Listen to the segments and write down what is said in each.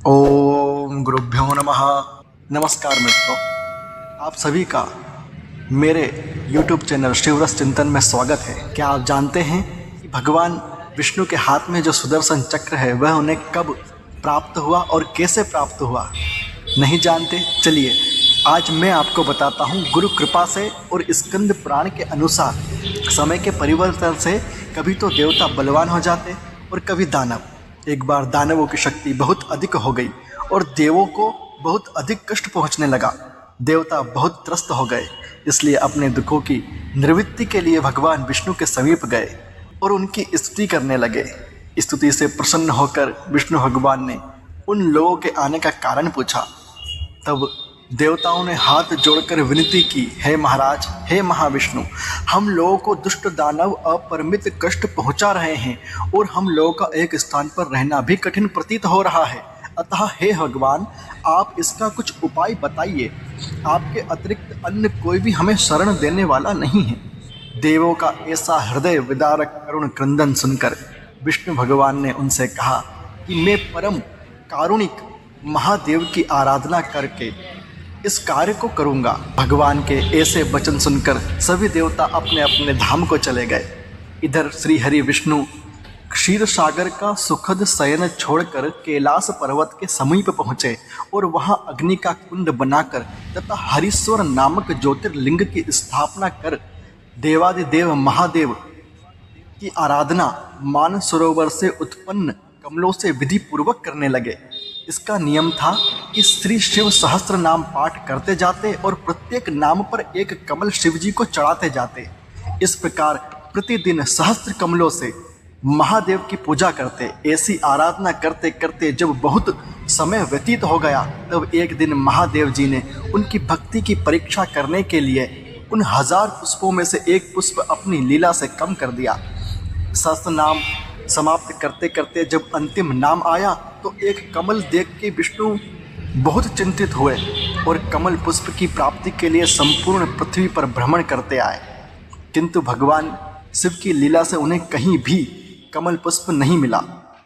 ओम गुरुभ्यो नमः। नमस्कार मित्रों, आप सभी का मेरे YouTube चैनल शिवरस चिंतन में स्वागत है। क्या आप जानते हैं कि भगवान विष्णु के हाथ में जो सुदर्शन चक्र है वह उन्हें कब प्राप्त हुआ और कैसे प्राप्त हुआ? नहीं जानते? चलिए आज मैं आपको बताता हूँ। गुरु कृपा से और स्कंद पुराण के अनुसार समय के परिवर्तन से कभी तो देवता बलवान हो जाते और कभी दानव। एक बार दानवों की शक्ति बहुत अधिक हो गई और देवों को बहुत अधिक कष्ट पहुंचने लगा। देवता बहुत त्रस्त हो गए, इसलिए अपने दुखों की निवृत्ति के लिए भगवान विष्णु के समीप गए और उनकी स्तुति करने लगे। स्तुति से प्रसन्न होकर विष्णु भगवान ने उन लोगों के आने का कारण पूछा। तब देवताओं ने हाथ जोड़कर विनती की, हे महाराज, हे महाविष्णु, हम लोगों को दुष्ट दानव अपरिमित कष्ट पहुंचा रहे हैं और हम लोगों का एक स्थान पर रहना भी कठिन प्रतीत हो रहा है। अतः हे भगवान, आप इसका कुछ उपाय बताइए। आपके अतिरिक्त अन्य कोई भी हमें शरण देने वाला नहीं है। देवों का ऐसा हृदय विदारक करुण क्रंदन सुनकर विष्णु भगवान ने उनसे कहा कि मैं परम कारुणिक महादेव की आराधना करके इस कार्य को करूंगा। भगवान के ऐसे वचन सुनकर सभी देवता अपने अपने धाम को चले गए। इधर श्री हरि विष्णु क्षीर सागर का सुखद शयन छोड़कर कैलाश पर्वत के समीप पहुँचे और वहां अग्नि का कुंड बनाकर तथा हरीश्वर नामक ज्योतिर्लिंग की स्थापना कर देवादिदेव महादेव की आराधना मान सरोवर से उत्पन्न कमलों से विधि पूर्वक करने लगे। इसका नियम था कि श्री शिव सहस्त्र नाम पाठ करते जाते और प्रत्येक नाम पर एक कमल शिव जी को चढ़ाते जाते। इस प्रकार प्रतिदिन सहस्त्र कमलों से महादेव की पूजा करते। ऐसी आराधना करते करते जब बहुत समय व्यतीत हो गया, तब एक दिन महादेव जी ने उनकी भक्ति की परीक्षा करने के लिए उन 1000 पुष्पों में से एक पुष्प अपनी लीला से कम कर दिया। सहस्त्र नाम समाप्त करते करते जब अंतिम नाम आया तो एक कमल देख के विष्णु बहुत चिंतित हुए और कमल पुष्प की प्राप्ति के लिए संपूर्ण पृथ्वी पर भ्रमण करते आए, किंतु भगवान शिव की लीला से उन्हें कहीं भी कमल पुष्प नहीं मिला।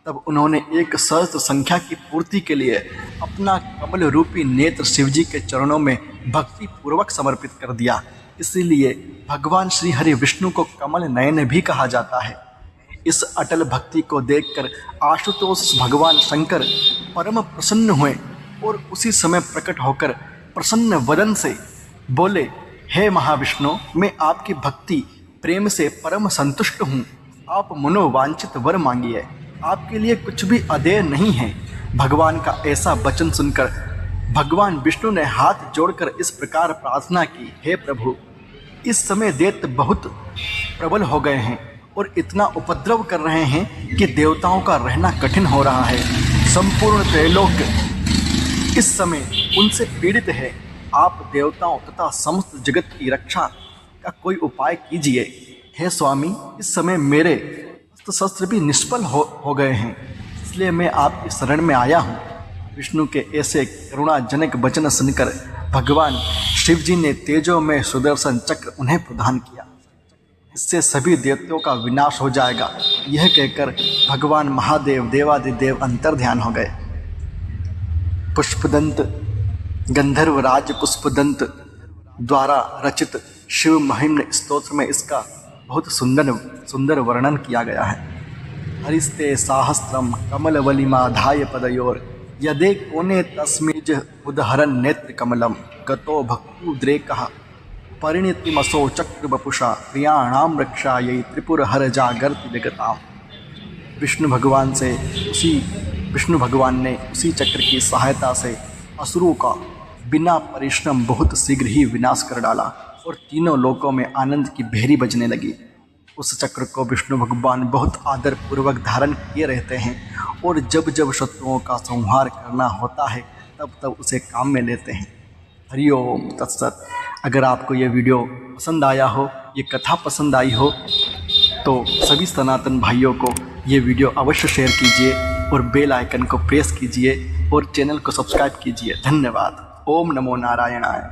तब उन्होंने एक सहस्त्र संख्या की पूर्ति के लिए अपना कमल रूपी नेत्र शिव जी के चरणों में भक्ति पूर्वक समर्पित कर दिया। इसीलिए भगवान श्री हरि विष्णु को कमल नयन भी कहा जाता है। इस अटल भक्ति को देखकर आशुतोष भगवान शंकर परम प्रसन्न हुए और उसी समय प्रकट होकर प्रसन्न वदन से बोले, हे महाविष्णु, मैं आपकी भक्ति प्रेम से परम संतुष्ट हूँ। आप मनोवांछित वर मांगिए, आपके लिए कुछ भी अदेय नहीं है। भगवान का ऐसा वचन सुनकर भगवान विष्णु ने हाथ जोड़कर इस प्रकार प्रार्थना की, हे प्रभु, इस समय दैत्य बहुत प्रबल हो गए हैं और इतना उपद्रव कर रहे हैं कि देवताओं का रहना कठिन हो रहा है। संपूर्ण त्रैलोक इस समय उनसे पीड़ित है। आप देवताओं तथा समस्त जगत की रक्षा का कोई उपाय कीजिए। हे स्वामी, इस समय मेरे अस्त्र शस्त्र भी निष्फल हो गए हैं, इसलिए मैं आपकी शरण में आया हूँ। विष्णु के ऐसे करुणाजनक वचन सुनकर भगवान शिव जी ने तेजो में सुदर्शन चक्र उन्हें प्रदान किया। इससे सभी देवताओं का विनाश हो जाएगा। यह कहकर भगवान महादेव देवादिदेव अंतर्ध्यान हो गए। पुष्पदंत गंधर्व राज पुष्पदंत द्वारा रचित शिव महिम्न स्तोत्र में इसका बहुत सुंदर वर्णन किया गया है। हरिस्ते सहस्त्रम कमलवलिमाधाय पदयोर यदे कोने तस्मिज उदहरन नेत्र कमलम गतो भक्तुद्रेकः परिणतिमसो चक्र बपुषा प्रियाणाम रक्षायै त्रिपुर हर जागर्ति जगताम। विष्णु भगवान ने उसी चक्र की सहायता से असुरों का बिना परिश्रम बहुत शीघ्र ही विनाश कर डाला और तीनों लोकों में आनंद की भेरी बजने लगी। उस चक्र को विष्णु भगवान बहुत आदर पूर्वक धारण किए रहते हैं और जब जब शत्रुओं का संहार करना होता है तब तब उसे काम में लेते हैं। हरिओम तत्सत। अगर आपको ये वीडियो पसंद आया हो, ये कथा पसंद आई हो, तो सभी सनातन भाइयों को ये वीडियो अवश्य शेयर कीजिए और बेल आइकन को प्रेस कीजिए और चैनल को सब्सक्राइब कीजिए। धन्यवाद। ओम नमो नारायणाय।